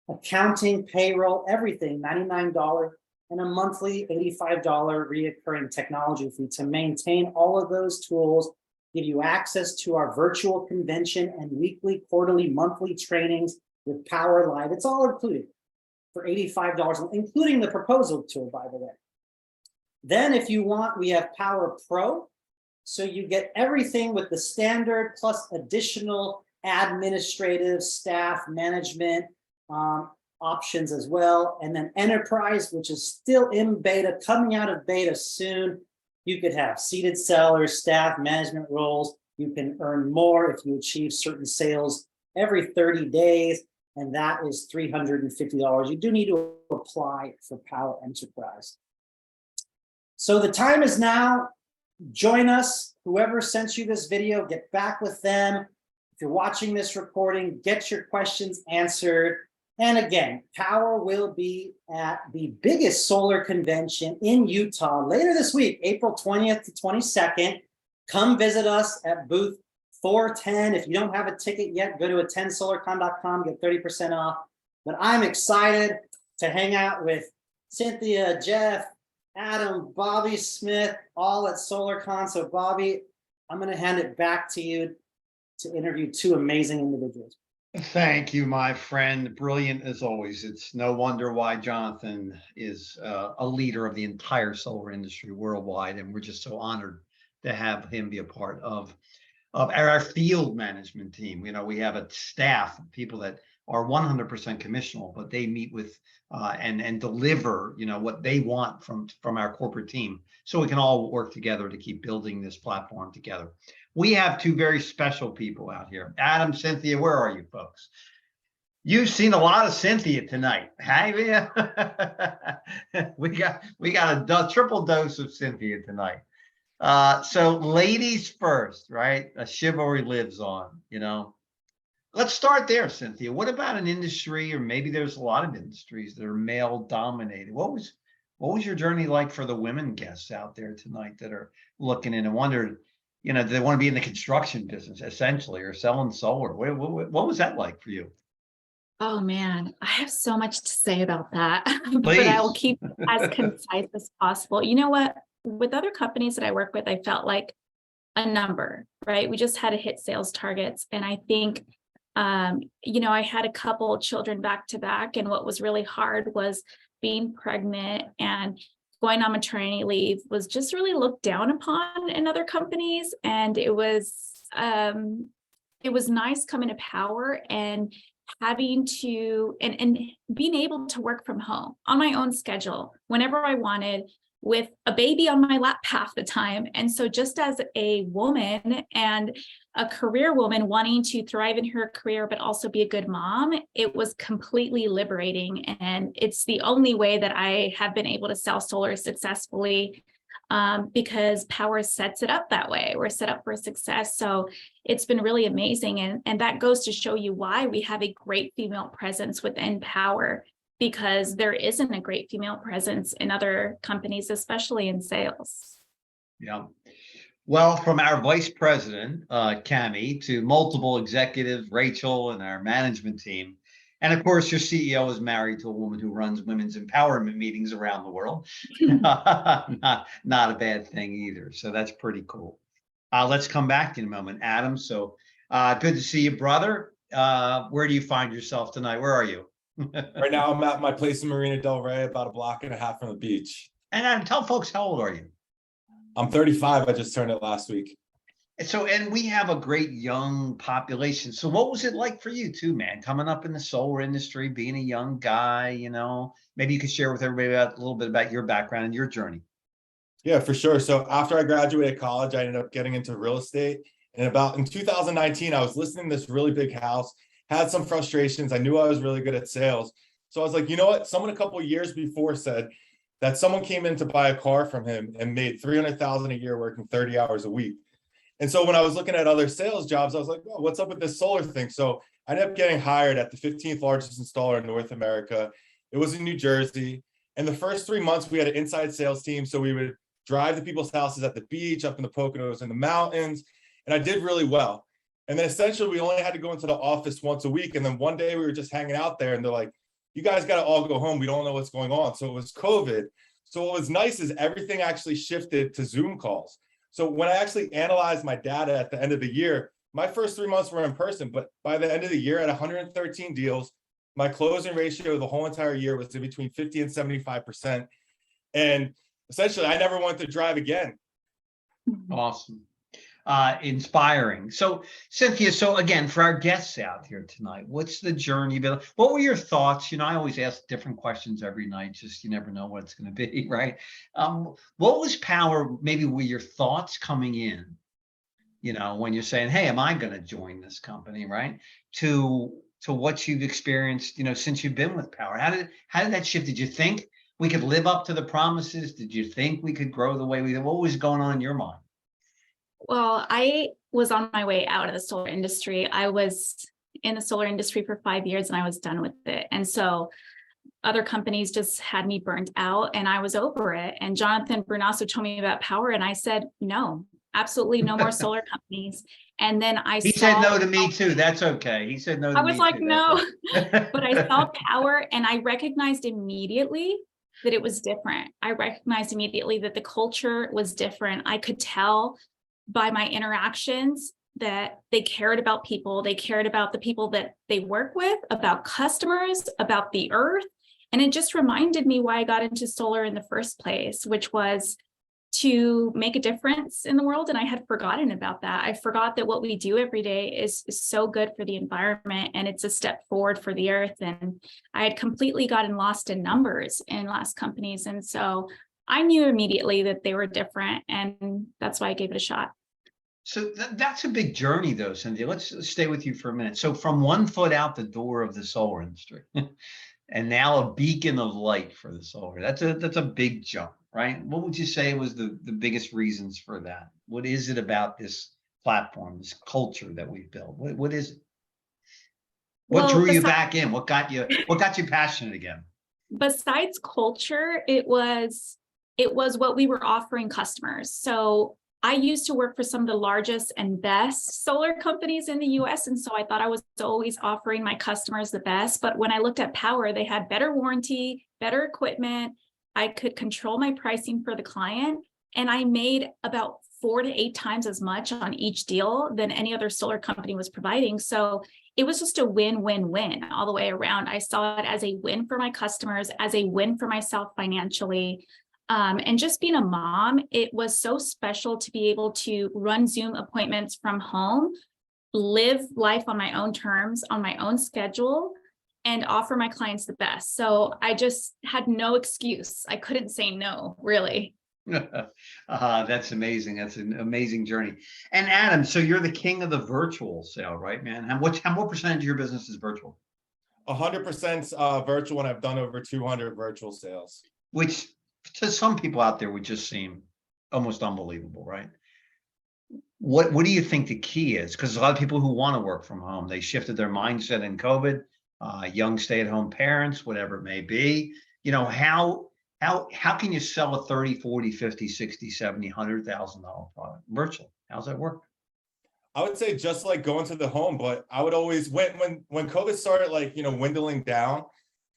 accounting, payroll, everything, $99, and a monthly $85 reoccurring technology fee to maintain all of those tools, give you access to our virtual convention and weekly, quarterly, monthly trainings with Powur Live. It's all included for $85, including the proposal tool, by the way. Then if you want, we have Powur Pro. So you get everything with the standard plus additional administrative staff management options as well. And then Enterprise, which is still in beta, coming out of beta soon. You could have seated sellers, staff management roles. You can earn more if you achieve certain sales every 30 days. And that is $350. You do need to apply for Powur Enterprise. So the time is now. Join us. Whoever sent you this video, get back with them. If you're watching this recording, get your questions answered. And again, Powur will be at the biggest solar convention in Utah later this week, April 20th to 22nd. Come visit us at booth 410. If you don't have a ticket yet, go to attendsolarcon.com, get 30% off. But I'm excited to hang out with Cynthia, Jeff, Adam, Bobby Smith, all at SolarCon. So Bobby, I'm going to hand it back to you to interview two amazing individuals. Thank you, my friend. Brilliant as always. It's no wonder why Jonathan is a leader of the entire solar industry worldwide, and we're just so honored to have him be a part of our field management team. You know, we have a staff of people that are 100% commissional, but they meet with and deliver, you know, what they want from our corporate team, so we can all work together to keep building this platform together. We have two very special people out here. Adam, Cynthia, where are you folks? You've seen a lot of Cynthia tonight, have you? we got a triple dose of Cynthia tonight. So ladies first, right? A chivalry lives on, you know. Let's start there, Cynthia. What about an industry, or maybe there's a lot of industries that are male dominated? What was your journey like for the women guests out there tonight that are looking in and wondered, you know, do they want to be in the construction business essentially, or selling solar? What was that like for you? Oh man, I have so much to say about that, but Please. I will keep it as concise as possible. You know what? With other companies that I work with, I felt like a number, right? We just had to hit sales targets. And I think, you know, I had a couple children back to back, and what was really hard was being pregnant and going on maternity leave was just really looked down upon in other companies. And it was nice coming to Powur and having to, and being able to work from home on my own schedule whenever I wanted, with a baby on my lap half the time. And so just as a woman and a career woman wanting to thrive in her career, but also be a good mom, it was completely liberating. And it's the only way that I have been able to sell solar successfully, because Powur sets it up that way. We're set up for success. So it's been really amazing. And that goes to show you why we have a great female presence within Powur, because there isn't a great female presence in other companies, especially in sales. Yeah. Well, from our vice president, Cami, to multiple executives, Rachel, and our management team. And of course, your CEO is married to a woman who runs women's empowerment meetings around the world. Not a bad thing either. So that's pretty cool. Let's come back in a moment, Adam. So good to see you, brother. Where do you find yourself tonight? Where are you? Right now, I'm at my place in Marina Del Rey, about a block and a half from the beach. And Adam, tell folks, how old are you? I'm 35. I just turned it last week. So, and we have a great young population. So what was it like for you too, man, coming up in the solar industry, being a young guy, you know? Maybe you could share with everybody a little bit about your background and your journey. Yeah, for sure. So after I graduated college, I ended up getting into real estate. And in 2019, I was listing this really big house, had some frustrations. I knew I was really good at sales. So I was like, you know what? Someone a couple of years before said that someone came in to buy a car from him and made $300,000 a year working 30 hours a week. And so when I was looking at other sales jobs, I was like, oh, what's up with this solar thing? So I ended up getting hired at the 15th largest installer in North America. It was in New Jersey. And the first 3 months, we had an inside sales team. So we would drive to people's houses at the beach, up in the Poconos, in the mountains. And I did really well. And then essentially, we only had to go into the office once a week. And then one day we were just hanging out there and they're like, you guys got to all go home. We don't know what's going on. So it was COVID. So what was nice is everything actually shifted to Zoom calls. So when I actually analyzed my data at the end of the year, my first 3 months were in person, but by the end of the year at 113 deals, my closing ratio the whole entire year was in between 50 and 75%. And essentially, I never wanted to drive again. Awesome. Inspiring. So Cynthia, so again, for our guests out here tonight, what's the journey been? What were your thoughts? You know, I always ask different questions every night, just you never know what it's going to be, right? What was Powur, maybe were your thoughts coming in, you know, when you're saying, hey, am I going to join this company, right? To what you've experienced, you know, since you've been with Powur. How did that shift? Did you think we could live up to the promises? Did you think we could grow the way we did? What was going on in your mind? Well, I was on my way out of the solar industry. I was in the solar industry for 5 years and I was done with it. And so other companies just had me burnt out and I was over it. And Jonathan Brunasso told me about Powur and I said, no, absolutely no more solar companies. And then He said no to me too. That's okay. He said no to me. I was like, too. no, Okay. but I saw Powur and I recognized immediately that it was different. I recognized immediately that the culture was different. I could tell by my interactions that they cared about people. They cared about the people that they work with, about customers, about the earth. And it just reminded me why I got into solar in the first place, which was to make a difference in the world. And I had forgotten about that. I forgot that what we do every day is so good for the environment and it's a step forward for the earth. And I had completely gotten lost in numbers in last companies. And so I knew immediately that they were different and that's why I gave it a shot. So that's a big journey though, Cynthia. Let's stay with you for a minute. So from 1 foot out the door of the solar industry and now a beacon of light for the solar, that's a big jump, right? What would you say was the biggest reasons for that? What is it about this platform, this culture that we've built? What is it? What drew you back in? What got you passionate again? Besides culture, it was what we were offering customers. So I used to work for some of the largest and best solar companies in the US. And so I thought I was always offering my customers the best. But when I looked at Powur, they had better warranty, better equipment. I could control my pricing for the client. And I made about 4 to 8 times as much on each deal than any other solar company was providing. So it was just a win-win-win all the way around. I saw it as a win for my customers, as a win for myself financially. And just being a mom, it was so special to be able to run Zoom appointments from home, live life on my own terms, on my own schedule, and offer my clients the best. So I just had no excuse. I couldn't say no, really. That's amazing. That's an amazing journey. And Adam, so you're the king of the virtual sale, right, man? And what percentage of your business is virtual? 100% virtual, and I've done over 200 virtual sales. Which to some people out there would just seem almost unbelievable, right? What do you think the key is? Because a lot of people who want to work from home, they shifted their mindset in COVID, young stay-at-home parents, whatever it may be. You know, how can you sell a 30, 40, 50, 60, 70, $100,000 product virtual? How's that work? I would say just like going to the home, but I would always, when COVID started, like, you know, dwindling down,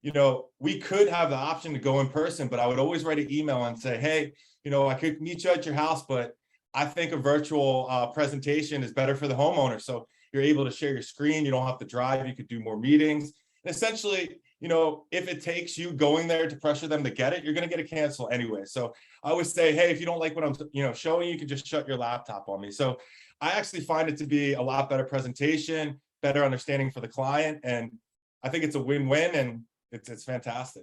you know, we could have the option to go in person, but I would always write an email and say, hey, you know, I could meet you at your house, but I think a virtual presentation is better for the homeowner. So you're able to share your screen. You don't have to drive. You could do more meetings. And essentially, you know, if it takes you going there to pressure them to get it, you're going to get a cancel anyway. So I always say, hey, if you don't like what I'm, you know, showing, you can just shut your laptop on me. So I actually find it to be a lot better presentation, better understanding for the client. And I think it's a win-win, and it's fantastic.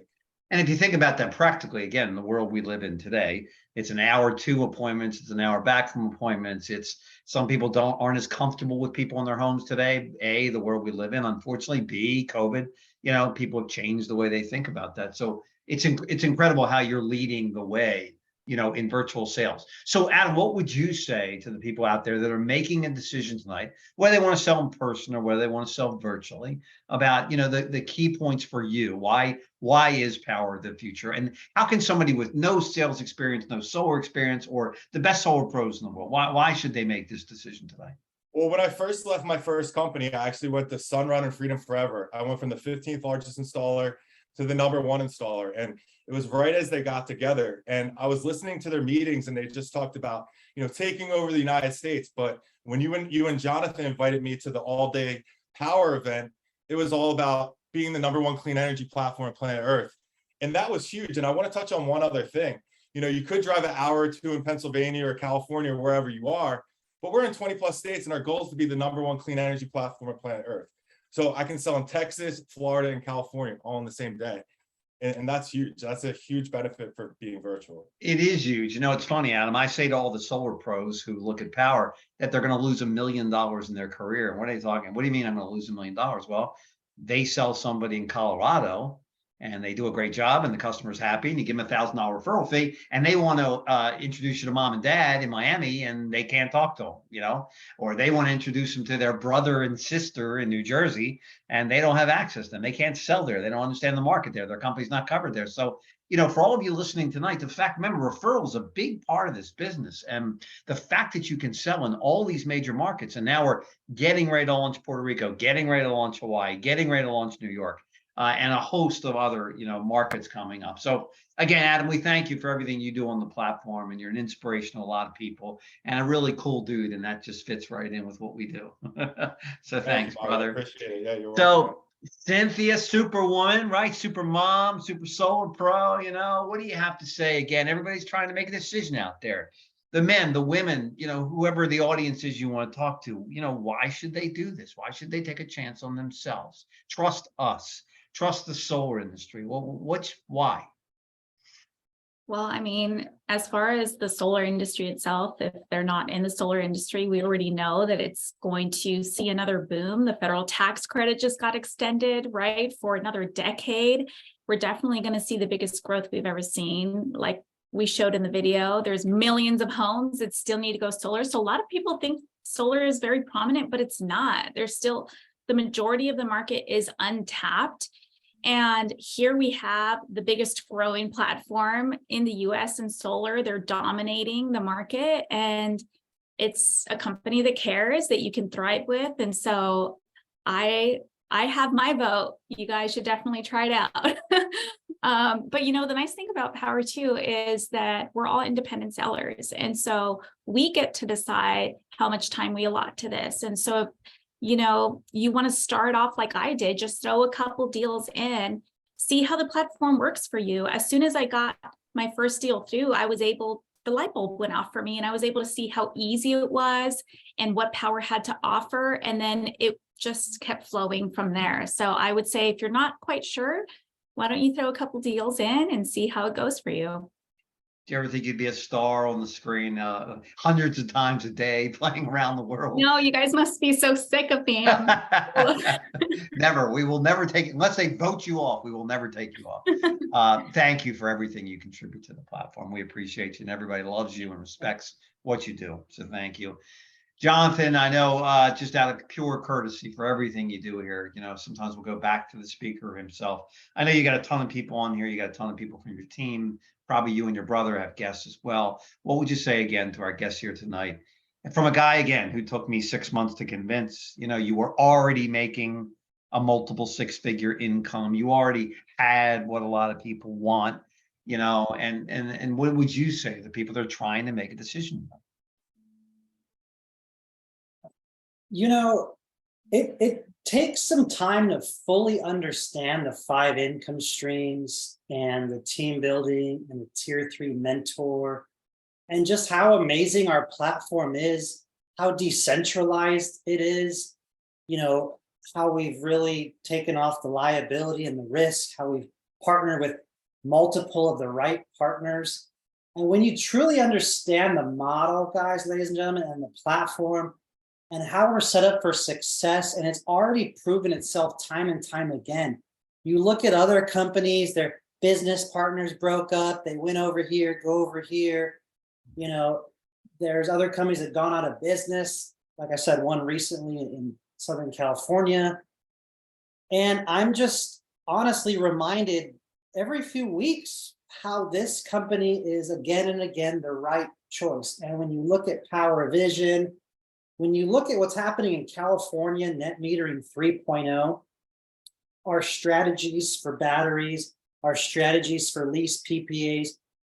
And if you think about that practically, again, in the world we live in today, it's an hour to appointments, it's an hour back from appointments. It's some people aren't as comfortable with people in their homes today. A, the world we live in, unfortunately. B, COVID, you know, people have changed the way they think about that. So it's incredible how you're leading the way in virtual sales. So Adam, what would you say to the people out there that are making a decision tonight, whether they want to sell in person or whether they want to sell virtually, about, the key points for you? Why is Powur the future? And how can somebody with no sales experience, no solar experience, or the best solar pros in the world, why should they make this decision today? Well, when I first left my first company, I actually went to Sunrun and Freedom Forever. I went from the 15th largest installer to the #1 installer. And it was right as they got together. And I was listening to their meetings and they just talked about, taking over the United States. But when you and Jonathan invited me to the all-day Powur event, it was all about being the #1 clean energy platform on planet Earth. And that was huge. And I want to touch on one other thing. You could drive an hour or two in Pennsylvania or California or wherever you are, but we're in 20 plus states and our goal is to be the #1 clean energy platform on planet Earth. So I can sell in Texas, Florida, and California all in the same day. And that's huge. That's a huge benefit for being virtual. It is huge. It's funny, Adam. I say to all the solar pros who look at Powur that they're going to lose $1 million in their career. And what are they talking? What do you mean I'm going to lose $1 million? Well, they sell somebody in Colorado and they do a great job and the customer's happy and you give them $1,000 referral fee and they want to introduce you to mom and dad in Miami and they can't talk to them, or they want to introduce them to their brother and sister in New Jersey and they don't have access to them. They can't sell there. They don't understand the market there. Their company's not covered there. So, for all of you listening tonight, remember, referral is a big part of this business. And the fact that you can sell in all these major markets, and now we're getting ready to launch Puerto Rico, getting ready to launch Hawaii, getting ready to launch New York, and a host of other, markets coming up. So again, Adam, we thank you for everything you do on the platform, and you're an inspiration to a lot of people and a really cool dude. And that just fits right in with what we do. So thanks, brother. I appreciate it. Yeah, you're welcome. So Cynthia, superwoman, right? Super mom, super solar pro, what do you have to say? Again, everybody's trying to make a decision out there. The men, the women, whoever the audience is you want to talk to, why should they do this? Why should they take a chance on themselves? Trust us. Trust the solar industry. Well, why? Well, as far as the solar industry itself, if they're not in the solar industry, we already know that it's going to see another boom. The federal tax credit just got extended, right, for another decade. We're definitely going to see the biggest growth we've ever seen. Like we showed in the video, there's millions of homes that still need to go solar. So a lot of people think solar is very prominent, but it's not. There's still, the majority of the market is untapped. And here we have the biggest growing platform in the US in solar. They're dominating the market and it's a company that cares, that you can thrive with. And so I have my vote. You guys should definitely try it out. But the nice thing about Powur too is that we're all independent sellers. And so we get to decide how much time we allot to this. And so you want to start off like I did, just throw a couple deals in, see how the platform works for you. As soon as I got my first deal through, the light bulb went off for me and I was able to see how easy it was and what Powur had to offer. And then it just kept flowing from there. So I would say, if you're not quite sure, why don't you throw a couple deals in and see how it goes for you? Do you ever think you'd be a star on the screen hundreds of times a day playing around the world? No, you guys must be so sick of me. Never. We will never take it. Unless they vote you off, we will never take you off. Thank you for everything you contribute to the platform. We appreciate you and everybody loves you and respects what you do. So thank you. Jonathan, I know just out of pure courtesy for everything you do here, sometimes we'll go back to the speaker himself. I know you got a ton of people on here. You got a ton of people from your team. Probably you and your brother have guests as well. What would you say again to our guests here tonight? And from a guy, again, who took me 6 months to convince, you were already making a multiple six-figure income. You already had what a lot of people want, and what would you say to the people that are trying to make a decision? It takes some time to fully understand the 5 income streams and the team building and the tier 3 mentor and just how amazing our platform is, how decentralized it is, how we've really taken off the liability and the risk, how we've partnered with multiple of the right partners. And when you truly understand the model, guys, ladies and gentlemen, and the platform, and how we're set up for success, and it's already proven itself time and time again. You look at other companies, they're business partners broke up. They went over here, go over here. You know, there's other companies that gone out of business. Like I said, one recently in Southern California. And I'm just honestly reminded every few weeks how this company is again and again the right choice. And when you look at Powur Vision, when you look at what's happening in California, net metering 3.0, our strategies for batteries, our strategies for lease PPAs,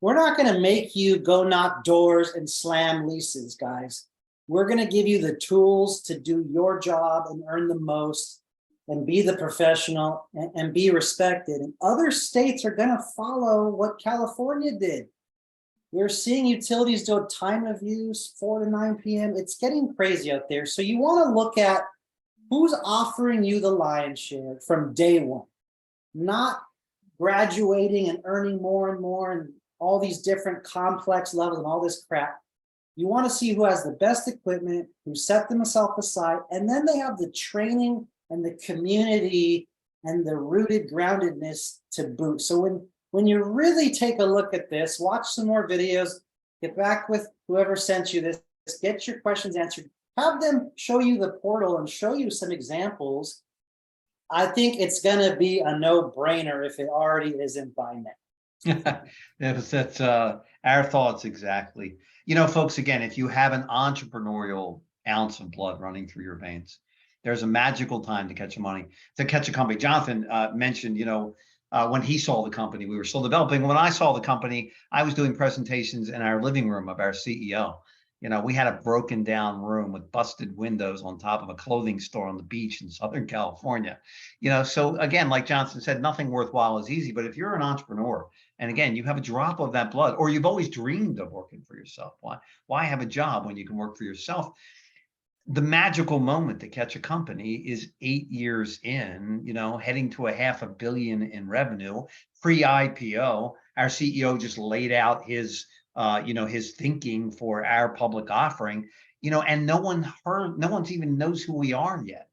we're not going to make you go knock doors and slam leases, guys. We're going to give you the tools to do your job and earn the most and be the professional and be respected. And other states are going to follow what California did. We're seeing utilities do a time of use, 4 to 9 p.m. It's getting crazy out there. So you want to look at who's offering you the lion's share from day one, not graduating and earning more and more and all these different complex levels and all this crap. You want to see who has the best equipment, who set themselves aside, and then they have the training and the community and the rooted groundedness to boot. So when you really take a look at this, watch some more videos, get back with whoever sent you this, get your questions answered, have them show you the portal and show you some examples. I think it's going to be a no-brainer if it already isn't by now. That's our thoughts exactly. You know, folks, again, if you have an entrepreneurial ounce of blood running through your veins, there's a magical time to catch a company. Jonathan mentioned, you know, when he saw the company, we were still developing. When I saw the company, I was doing presentations in our living room of our CEO. You know, we had a broken down room with busted windows on top of a clothing store on the beach in Southern California. You know, so again, like Johnson said, nothing worthwhile is easy. But if you're an entrepreneur, and again, you have a drop of that blood, or you've always dreamed of working for yourself, why have a job when you can work for yourself? The magical moment to catch a company is 8 years in, you know, heading to $500 million in revenue, pre-IPO. Our CEO just laid out his his thinking for our public offering, you know, and no one's even knows who we are yet.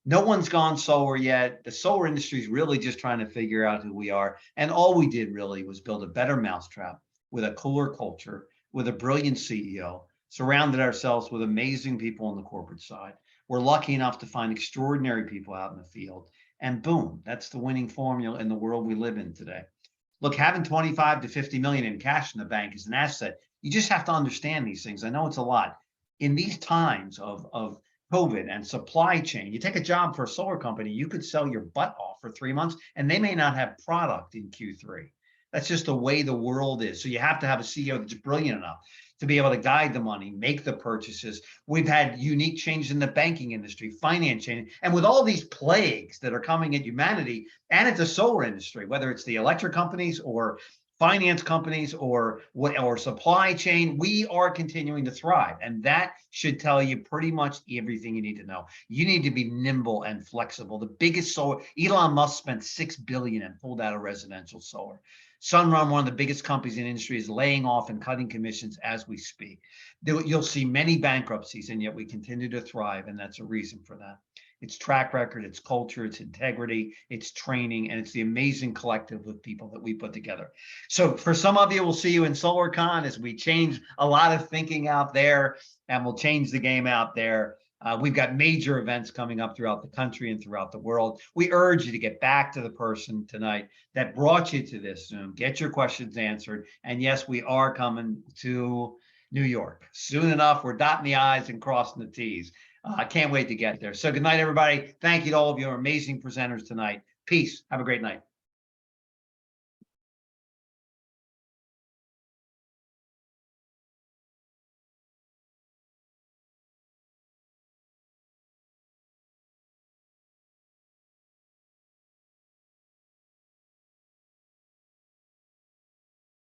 No one's gone solar yet. The solar industry is really just trying to figure out who we are. And all we did really was build a better mousetrap with a cooler culture, with a brilliant CEO, surrounded ourselves with amazing people on the corporate side. We're lucky enough to find extraordinary people out in the field. And boom, that's the winning formula in the world we live in today. Look, having 25 to 50 million in cash in the bank is an asset. You just have to understand these things. I know it's a lot. In these times of COVID and supply chain, you take a job for a solar company, you could sell your butt off for 3 months and they may not have product in Q3. That's just the way the world is. So you have to have a CEO that's brilliant enough to be able to guide the money, make the purchases. We've had unique changes in the banking industry, finance change, and with all these plagues that are coming at humanity and at the solar industry, whether it's the electric companies or finance companies or supply chain, we are continuing to thrive. And that should tell you pretty much everything you need to know. You need to be nimble and flexible. The biggest solar, Elon Musk spent $6 billion and pulled out of residential solar. Sunrun, one of the biggest companies in the industry, is laying off and cutting commissions as we speak. You'll see many bankruptcies, and yet we continue to thrive, and that's a reason for that. It's track record, it's culture, it's integrity, it's training, and it's the amazing collective of people that we put together. So for some of you, we'll see you in SolarCon as we change a lot of thinking out there, and we'll change the game out there. We've got major events coming up throughout the country and throughout the world. We urge you to get back to the person tonight that brought you to this Zoom. Get your questions answered. And yes, we are coming to New York soon enough. We're dotting the I's and crossing the T's. I can't wait to get there. So good night, everybody. Thank you to all of your amazing presenters tonight. Peace. Have a great night.